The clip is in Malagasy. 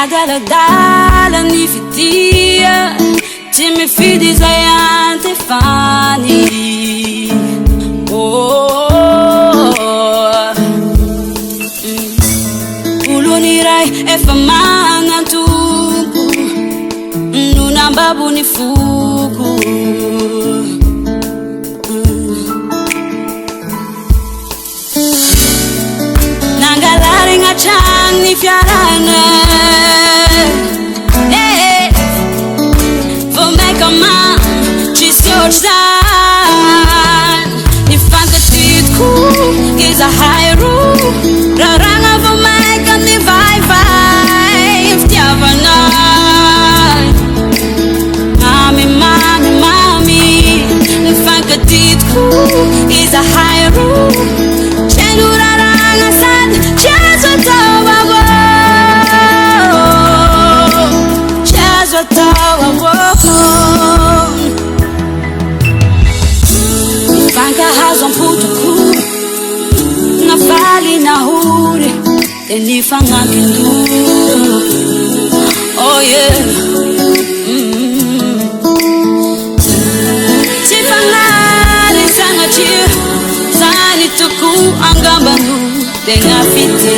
Adaladala ni fitia Timmy fidi zayante fani Ulunirai efamana tupu Nuna babu ni fuku Nangalari ngachan ni fiarane Ni fantasitku is a high roof Raranga for mig kan ni vibe Tiavana Mami Ni fantasitku is a high roof Chenu raranga sad Chazwa tawa wo Chazwa tawa wo Hazon putuku na fali na hure tenifanga kindu oh yeah Tifanga sanga chi zani tuku angambanu tenga fiti